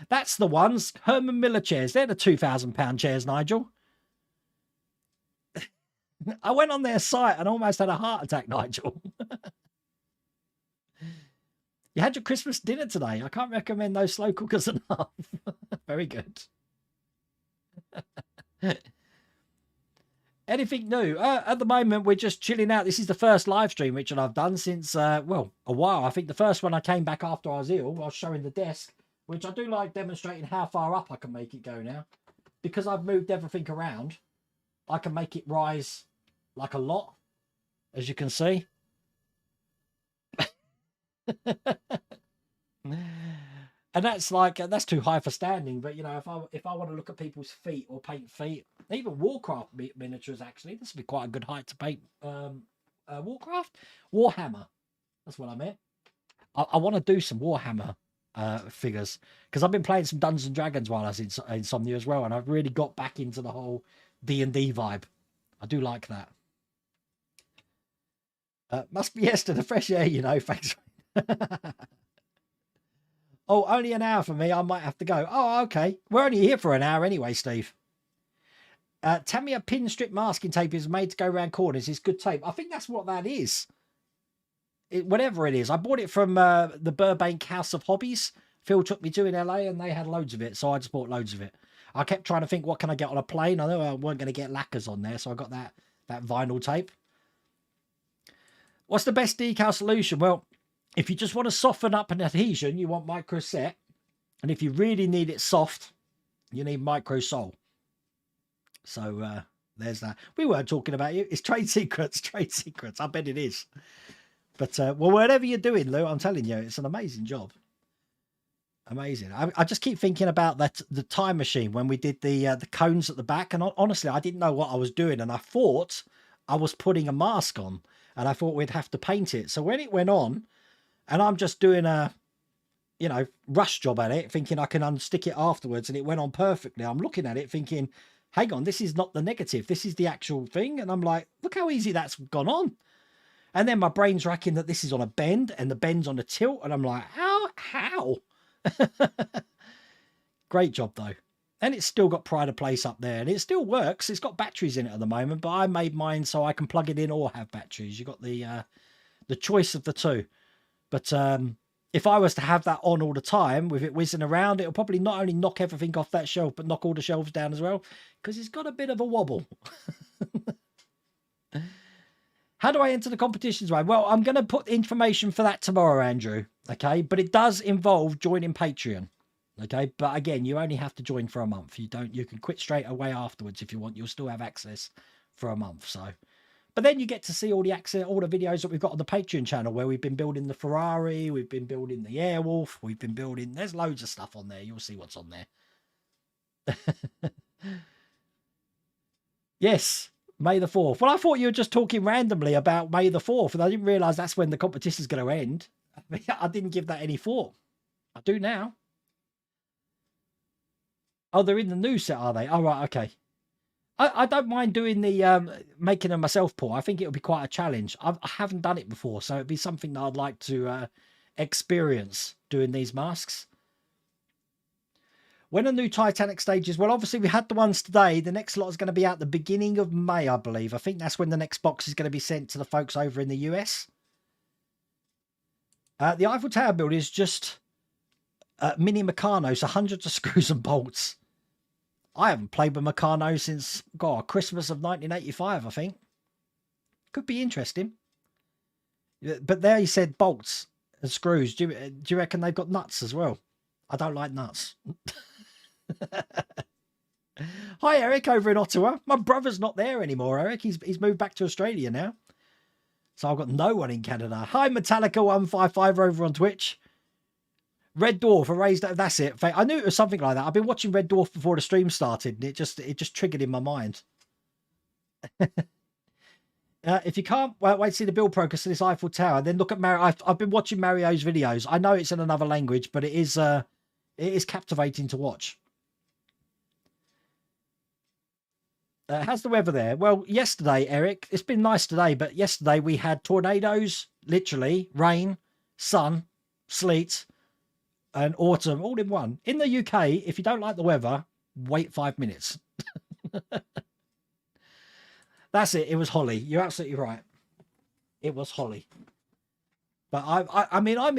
That's the ones. Herman Miller chairs. They're the £2,000 chairs, Nigel. I went on their site and almost had a heart attack, Nigel. You had your Christmas dinner today. I can't recommend those slow cookers enough. Very good. Anything new? At the moment, we're just chilling out. This is the first live stream, Richard, I've done since, well, a while. I think the first one I came back after I was ill, I was showing the desk, which I do like demonstrating how far up I can make it go now. Because I've moved everything around, I can make it rise like a lot, as you can see. And that's too high for standing, but you know, if I want to look at people's feet or paint feet, even Warcraft miniatures, actually this would be quite a good height to paint. Warcraft, Warhammer, that's what I meant. I want to do some Warhammer figures because I've been playing some Dungeons and Dragons while I was in Insomnia as well, and I've really got back into the whole D&D vibe. I do like that. Must be yes to the fresh air, you know. Thanks. Oh, only an hour for me. I might have to go. Oh, okay. We're only here for an hour anyway, Steve. Tamiya pin strip masking tape is made to go around corners. It's good tape. I think that's what that is. Whatever it is. I bought it from the Burbank House of Hobbies. Phil took me to in LA and they had loads of it. So I just bought loads of it. I kept trying to think, what can I get on a plane? I know I weren't going to get lacquers on there. So I got that vinyl tape. What's the best decal solution? Well, if you just want to soften up an adhesion, you want micro set. And if you really need it soft, you need micro sol. So there's that. We weren't talking about you. It's trade secrets, trade secrets. I bet it is. But well, whatever you're doing, Lou, I'm telling you, it's an amazing job. Amazing. I just keep thinking about that the time machine when we did the cones at the back, and honestly, I didn't know what I was doing, and I thought I was putting a mask on, and I thought we'd have to paint it. So when it went on, and I'm just doing a rush job at it, thinking I can unstick it afterwards, and it went on perfectly. I'm looking at it thinking, hang on, this is not the negative, this is the actual thing, and I'm like, look how easy that's gone on. And then my brain's racking that this is on a bend, and the bend's on a tilt, and I'm like, how? Great job though, and it's still got pride of place up there, and it still works. It's got batteries in it at the moment, but I made mine so I can plug it in or have batteries. You got the choice of the two. But if I was to have that on all the time with it whizzing around, it'll probably not only knock everything off that shelf, but knock all the shelves down as well, because it's got a bit of a wobble. How do I enter the competitions, right? Well, I'm going to put information for that tomorrow, Andrew. Okay, but it does involve joining Patreon. Okay, but again, you only have to join for a month. You can quit straight away afterwards if you want. You'll still have access for a month. So, but then you get to see all the videos that we've got on the Patreon channel, where we've been building the Ferrari, we've been building the Airwolf, we've been building. There's loads of stuff on there. You'll see what's on there. Yes. May the 4th. Well, I thought you were just talking randomly about May the 4th, and I didn't realise that's when the competition's going to end. I didn't give that any thought. I do now. Oh, they're in the new set, are they? Oh, right, okay. I don't mind doing the making them myself, Paul. I think it would be quite a challenge. I haven't done it before, so it'd be something that I'd like to experience doing these masks. When a new Titanic stages, well, obviously we had the ones today. The next lot is going to be out the beginning of May, I believe. I think that's when the next box is going to be sent to the folks over in the US. The Eiffel Tower build is just mini Meccano, so hundreds of screws and bolts. I haven't played with Meccano since Christmas of 1985, I think. Could be interesting. But there you said bolts and screws. Do you reckon they've got nuts as well? I don't like nuts. Hi, Eric, over in Ottawa. My brother's not there anymore, Eric. He's moved back to Australia now. So I've got no one in Canada. Hi, Metallica155 over on Twitch. Red Dwarf, erased. That's it. I knew it was something like that. I've been watching Red Dwarf before the stream started, and it just triggered in my mind. If you can't wait to see the build progress of this Eiffel Tower, then look at Mario. I've been watching Mario's videos. I know it's in another language, but it is captivating to watch. How's the weather there? Well, yesterday, Eric, it's been nice today, but yesterday we had tornadoes, literally, rain, sun, sleet, and autumn all in one. In the UK, if you don't like the weather, wait 5 minutes. That's it. It was Holly. You're absolutely right. It was Holly. But I mean, I'm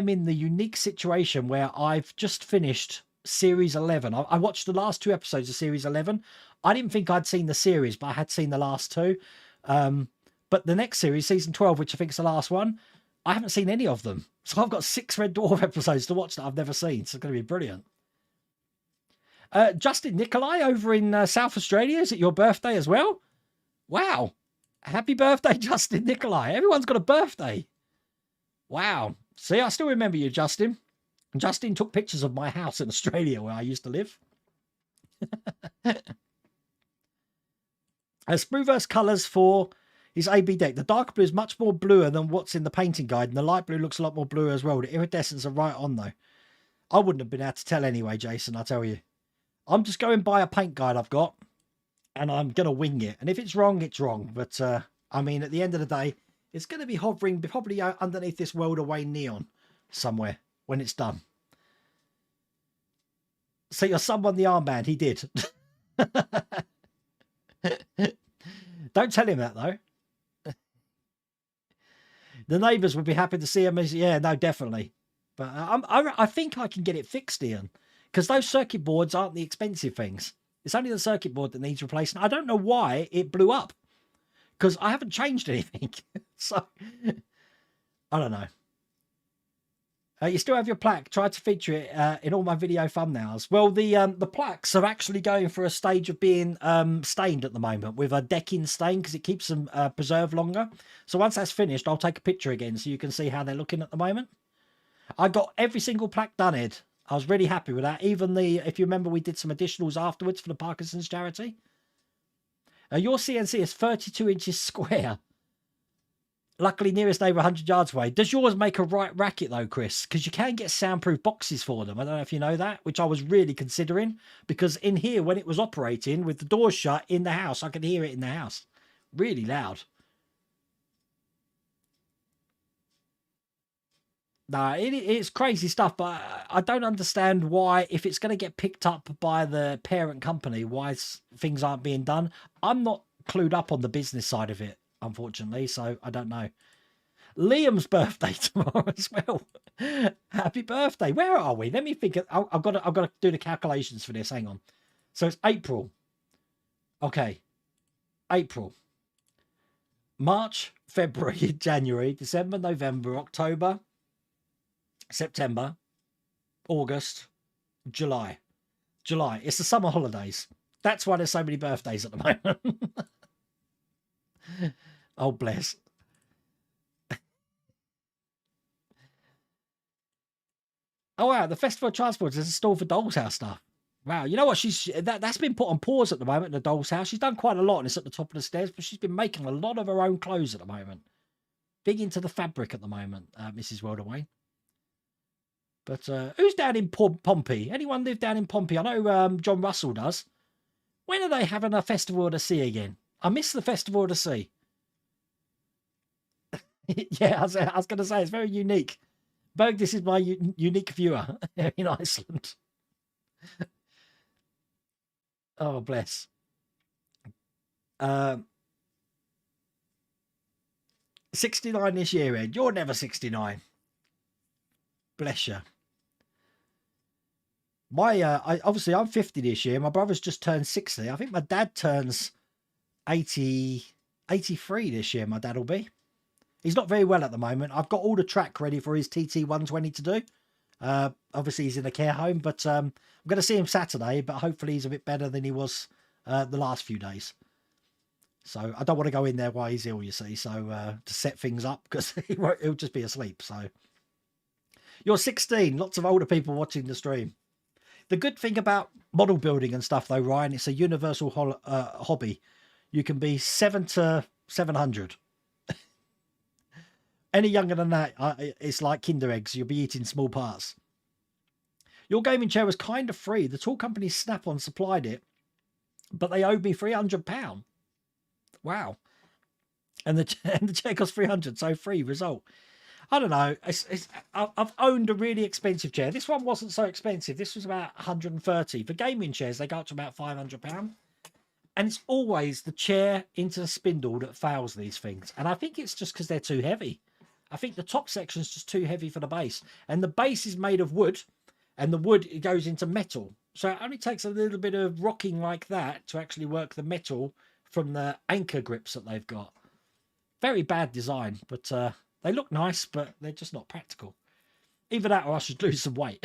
in the unique situation where I've just finished Series 11. I watched the last 2 episodes of Series 11. I didn't think I'd seen the series, but I had seen the last 2. But the next series, Season 12, which I think is the last one, I haven't seen any of them. So I've got 6 Red Dwarf episodes to watch that I've never seen. So it's going to be brilliant. Justin Nikolai over in South Australia. Is it your birthday as well? Wow. Happy birthday, Justin Nikolai. Everyone's got a birthday. Wow. See, I still remember you, Justin. Justin took pictures of my house in Australia where I used to live. Spruverse colours for his AB deck. The dark blue is much more bluer than what's in the painting guide, and the light blue looks a lot more bluer as well. The iridescents are right on, though. I wouldn't have been able to tell anyway, Jason, I tell you. I'm just going by a paint guide I've got, and I'm going to wing it. And if it's wrong, it's wrong. But, I mean, at the end of the day, it's going to be hovering probably underneath this World Away neon somewhere when it's done. So your son won the armband. He did. Don't tell him that, though. The neighbours would be happy to see him. Yeah, no, definitely. But I think I can get it fixed, Ian, because those circuit boards aren't the expensive things. It's only the circuit board that needs replacing. I don't know why it blew up, because I haven't changed anything. So I don't know. You still have your plaque. Tried to feature it in all my video thumbnails. Well, the plaques are actually going for a stage of being stained at the moment with a decking stain because it keeps them preserved longer. So once that's finished, I'll take a picture again so you can see how they're looking at the moment. I got every single plaque done, Ed. I was really happy with that. Even if you remember, we did some additionals afterwards for the Parkinson's charity. Your CNC is 32 inches square. Luckily, nearest neighbour 100 yards away. Does yours make a right racket, though, Chris? Because you can get soundproof boxes for them. I don't know if you know that, which I was really considering. Because in here, when it was operating, with the doors shut in the house, I could hear it in the house. Really loud. No, it's crazy stuff, but I don't understand why, if it's going to get picked up by the parent company, why things aren't being done. I'm not clued up on the business side of it, unfortunately, so I don't know. Liam's birthday tomorrow as well. Happy birthday. Where are we? Let me think. I've got to do the calculations for this. Hang on. So it's April. Okay. April. March, February, January, December, November, October, September, August, July. July. It's the summer holidays. That's why there's so many birthdays at the moment. Oh, bless. Oh, wow. The Festival of Transports is a store for Doll's House stuff. Wow. You know what? That's been put on pause at the moment in the Doll's House. She's done quite a lot, and it's at the top of the stairs, but she's been making a lot of her own clothes at the moment. Big into the fabric at the moment, Mrs. Weldaway. But who's down in Pompey? Anyone live down in Pompey? I know John Russell does. When are they having a Festival of the Sea again? I miss the Festival of the Sea. Yeah, I was going to say, it's very unique. Berg, this is my unique viewer in Iceland. Oh, bless. 69 this year, Ed. You're never 69. Bless you. Obviously I'm 50 this year. My brother's just turned 60. I think my dad turns 83 this year. My dad will be. He's not very well at the moment. I've got all the track ready for his TT120 to do. Obviously he's in a care home, but I'm going to see him Saturday, but hopefully he's a bit better than he was the last few days. So I don't want to go in there while he's ill, you see, so to set things up, because he'll just be asleep. So you're 16. Lots of older people watching the stream. The good thing about model building and stuff, though, Ryan, it's a universal hobby. You can be 7 to 700. Any younger than that, it's like Kinder eggs. You'll be eating small parts. Your gaming chair was kind of free. The tool company Snap-on supplied it, but they owed me £300. Wow. And the chair cost 300, so free result. I don't know. I've owned a really expensive chair. This one wasn't so expensive. This was about 130. For gaming chairs, they go up to about £500. And it's always the chair into the spindle that fails these things. And I think it's just because they're too heavy. I think the top section is just too heavy for the base. And the base is made of wood, and the wood, it goes into metal. So it only takes a little bit of rocking like that to actually work the metal from the anchor grips that they've got. Very bad design, but they look nice, but they're just not practical. Either that or I should lose some weight.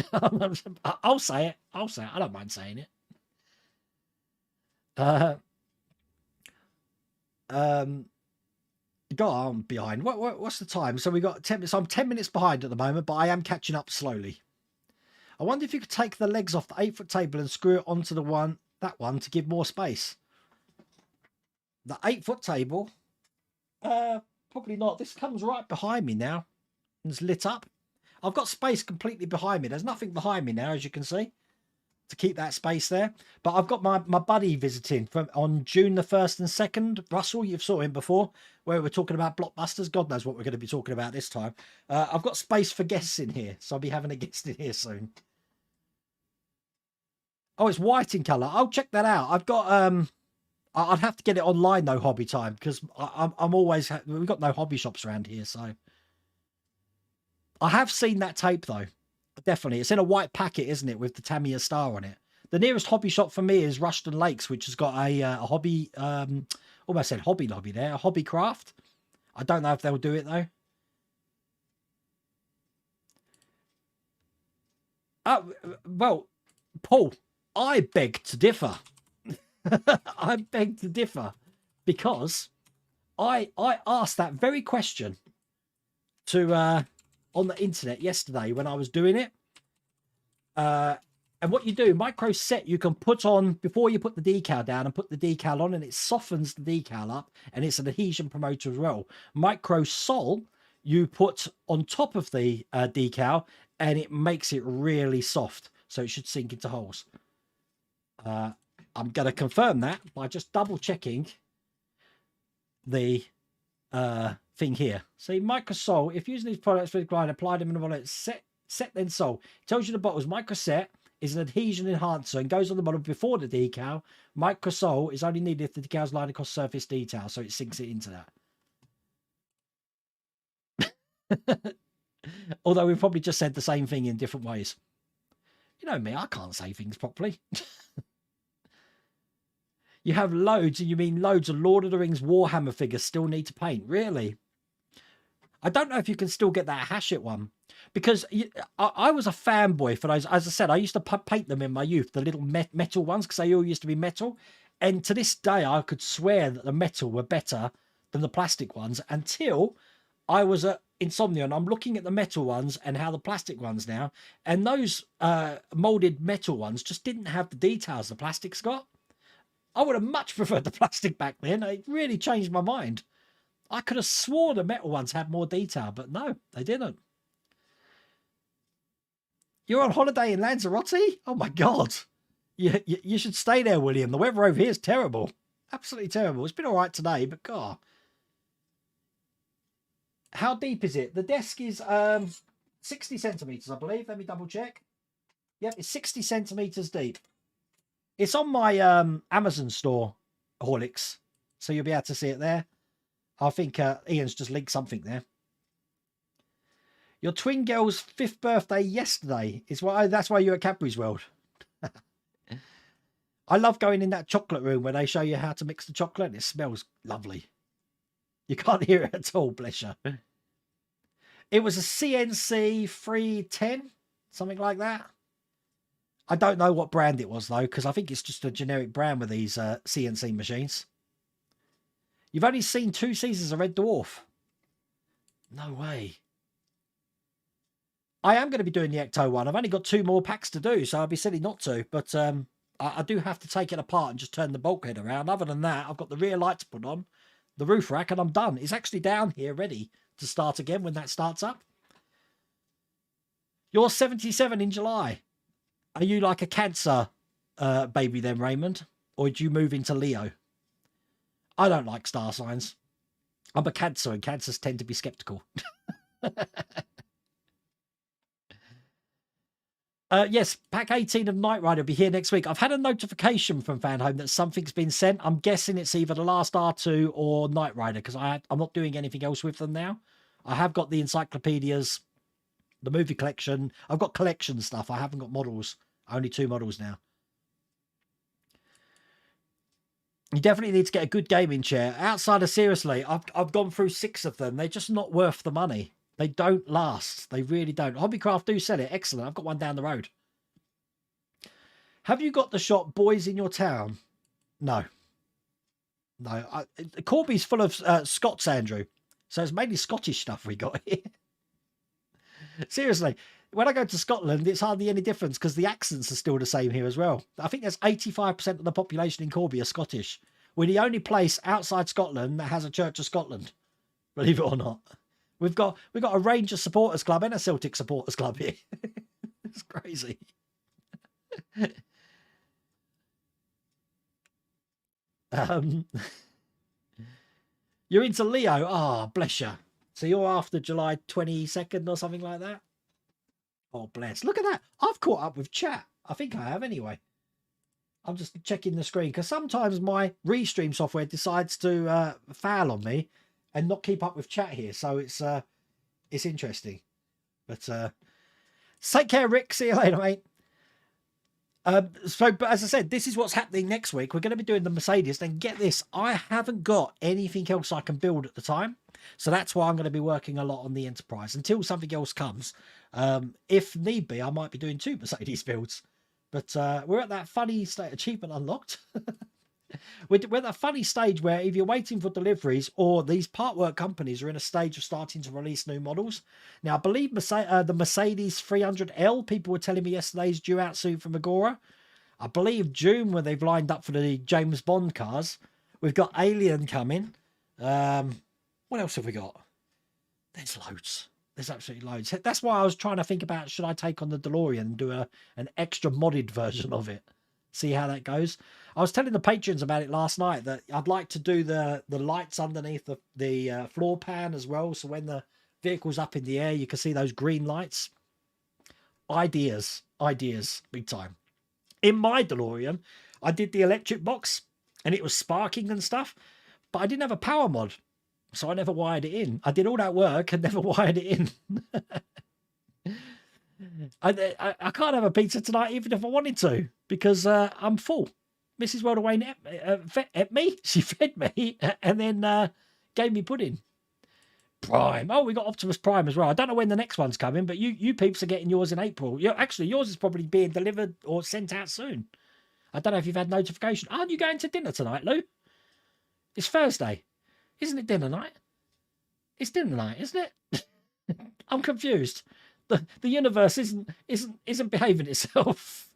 I'll say it. I'll say it. I don't mind saying it. God, I'm behind. What's the time? So we got 10 minutes. So I'm 10 minutes behind at the moment, but I am catching up slowly. I wonder if you could take the legs off the 8-foot table and screw it onto that one to give more space. The 8-foot table, probably not. This comes right behind me now. It's lit up. I've got space completely behind me. There's nothing behind me now, as you can see, to keep that space there. But I've got my buddy visiting on June the 1st and 2nd. Russell, you've saw him before, where we're talking about blockbusters. God knows what we're going to be talking about this time. I've got space for guests in here, so I'll be having a guest in here soon. Oh, it's white in colour. I'll check that out. I've got I'd have to get it online though, Hobby Time, because I'm always we've got no hobby shops around here, so I have seen that tape though. Definitely, it's in a white packet, isn't it, with the Tamiya star on it. The nearest hobby shop for me is Rushton Lakes, which has got a hobby, almost said Hobby Lobby there, a Hobby Craft. I don't know if they'll do it though. Well, Paul, I beg to differ. I beg to differ because I asked that very question to on the internet yesterday when I was doing it. And what you do, micro set, you can put on before you put the decal down and put the decal on, and it softens the decal up, and it's an adhesion promoter as well. Micro sol, you put on top of the decal, and it makes it really soft, so it should sink into holes. I'm going to confirm that by just double checking the thing here. See, microsol, if using these products with line, apply them in a wallet, set then sol. It tells you the bottles. Microset is an adhesion enhancer and goes on the bottle before the decal. Microsol is only needed if the decal's lined across surface detail, so it sinks it into that. Although we've probably just said the same thing in different ways. You know me, I can't say things properly. You have loads, and you mean loads of Lord of the Rings Warhammer figures still need to paint. Really? I don't know if you can still get that Hachette one, because I was a fanboy for those. As I said, I used to paint them in my youth, the little metal ones, because they all used to be metal. And to this day, I could swear that the metal were better than the plastic ones until I was at Insomnia, and I'm looking at the metal ones and how the plastic ones now, and those molded metal ones just didn't have the details the plastic's got. I would have much preferred the plastic back then. It really changed my mind. I could have sworn the metal ones had more detail, but no, they didn't. You're on holiday in Lanzarote? Oh my God. You should stay there, William. The weather over here is terrible. Absolutely terrible. It's been all right today, but God. How deep is it? The desk is 60 centimetres, I believe. Let me double check. Yep, it's 60 centimetres deep. It's on my Amazon store, Horlicks, so you'll be able to see it there. I think Ian's just linked something there. Your twin girl's 5th birthday yesterday is why. That's why you're at Cadbury's World. I love going in that chocolate room where they show you how to mix the chocolate. And it smells lovely. You can't hear it at all, bless you. It was a CNC 310, something like that. I don't know what brand it was, though, because I think it's just a generic brand with these CNC machines. You've only seen 2 seasons of Red Dwarf. No way. I am going to be doing the Ecto one. I've only got 2 more packs to do, so I'd be silly not to. But I do have to take it apart and just turn the bulkhead around. Other than that, I've got the rear lights put on, the roof rack, and I'm done. It's actually down here ready to start again when that starts up. You're 77 in July. Are you like a Cancer baby then, Raymond? Or do you move into Leo? I don't like star signs. I'm a Cancer, and Cancers tend to be skeptical. Yes, pack 18 of Knight Rider will be here next week. I've had a notification from Fan Home that something's been sent. I'm guessing it's either the last R2 or Knight Rider, because I'm not doing anything else with them now. I have got the encyclopedias, the movie collection. I've got collection stuff. I haven't got models. Only 2 models now. You definitely need to get a good gaming chair. Outside of seriously, I've gone through 6 of them. They're just not worth the money. They don't last. They really don't. Hobbycraft do sell it. Excellent. I've got one down the road. Have you got the shop Boys in Your Town? No. No. Corby's full of Scots, Andrew. So it's mainly Scottish stuff we got here. Seriously. When I go to Scotland, it's hardly any difference because the accents are still the same here as well. I think there's 85% of the population in Corby are Scottish. We're the only place outside Scotland that has a Church of Scotland, believe it or not. We've got a Rangers supporters club and a Celtic supporters club here. It's crazy. You're into Leo. Oh, bless you. So you're after July 22nd or something like that? Oh, bless. Look at that. I've caught up with chat. I think I have anyway. I'm just checking the screen because sometimes my restream software decides to foul on me and not keep up with chat here. So it's interesting. But take care, Rick. See you later, mate. But as I said, this is what's happening next week. We're going to be doing the Mercedes. Then get this, I haven't got anything else I can build at the time. So that's why I'm going to be working a lot on the Enterprise until something else comes. If need be, I might be doing 2 Mercedes builds. But we're at that funny state. Achievement unlocked. We're at that funny stage where if you're waiting for deliveries, or these part work companies are in a stage of starting to release new models. Now, I believe the Mercedes 300L, people were telling me yesterday, is due out soon from Agora. I believe June, when they've lined up for the James Bond cars. We've got Alien coming. What else have we got? There's loads. There's absolutely loads. That's why I was trying to think about, should I take on the DeLorean and do an extra modded version of it? See how that goes. I was telling the patrons about it last night that I'd like to do the lights underneath the floor pan as well. So when the vehicle's up in the air, you can see those green lights. Ideas, big time. In my DeLorean, I did the electric box and it was sparking and stuff, but I didn't have a power mod. So I never wired it in. I did all that work and never wired it in. I can't have a pizza tonight even if I wanted to, because I'm full. Mrs. Wayne ate me. She fed me and then gave me pudding. Prime. Oh, we got Optimus Prime as well. I don't know when the next one's coming, but you peeps are getting yours in April. Actually, yours is probably being delivered or sent out soon. I don't know if you've had notification. Aren't you going to dinner tonight, Lou? It's Thursday. Isn't it dinner night? It's dinner night, isn't it? I'm confused. The universe isn't behaving itself.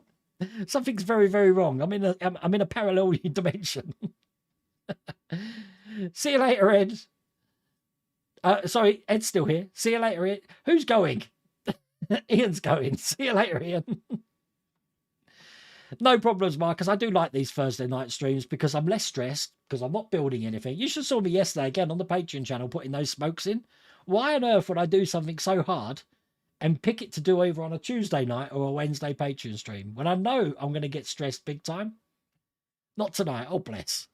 Something's very, very wrong. I'm in a parallel dimension. See you later, Ed. Sorry, Ed's still here. See you later, Ed. Who's going? Ian's going. See you later, Ian. No problems, Marcus. I do like these Thursday night streams because I'm less stressed, because I'm not building anything. You should saw me yesterday again on the Patreon channel putting those smokes in. Why on earth would I do something so hard and pick it to do either on a Tuesday night or a Wednesday Patreon stream when I know I'm going to get stressed big time? Not tonight. Oh, bless.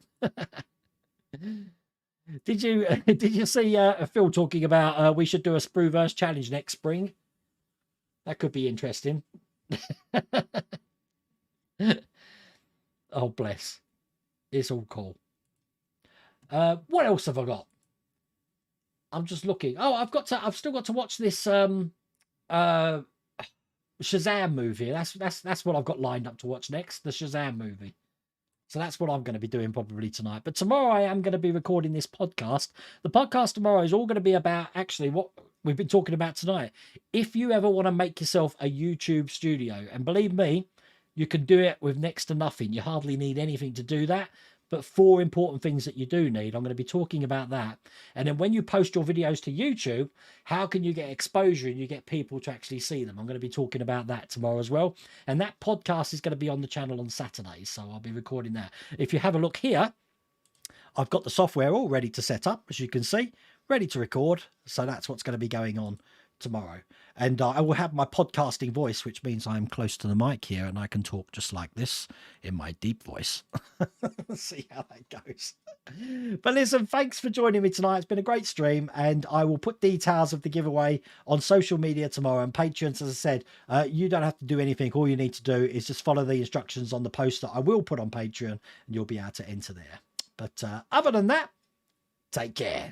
Did you see Phil talking about we should do a Sprueverse challenge next spring? That could be interesting. Oh, bless. It's all cool. What else have I got? I'm just looking. Oh, I've still got to watch this Shazam movie. That's what I've got lined up to watch next, the Shazam movie. So that's what I'm going to be doing probably tonight. But tomorrow I am going to be recording this podcast. The podcast tomorrow is all going to be about actually what we've been talking about tonight. If you ever want to make yourself a YouTube studio, and believe me, you can do it with next to nothing. You hardly need anything to do that. But 4 important things that you do need, I'm going to be talking about that. And then when you post your videos to YouTube, how can you get exposure and you get people to actually see them? I'm going to be talking about that tomorrow as well. And that podcast is going to be on the channel on Saturdays, so I'll be recording that. If you have a look here, I've got the software all ready to set up, as you can see, ready to record. So that's what's going to be going on tomorrow. And I will have my podcasting voice, which means I'm close to the mic here and I can talk just like this in my deep voice. See how that goes. But listen, thanks for joining me tonight. It's been a great stream, and I will put details of the giveaway on social media tomorrow. And Patreons, as I said, you don't have to do anything. All you need to do is just follow the instructions on the post that I will put on Patreon, and you'll be able to enter there. But other than that, take care.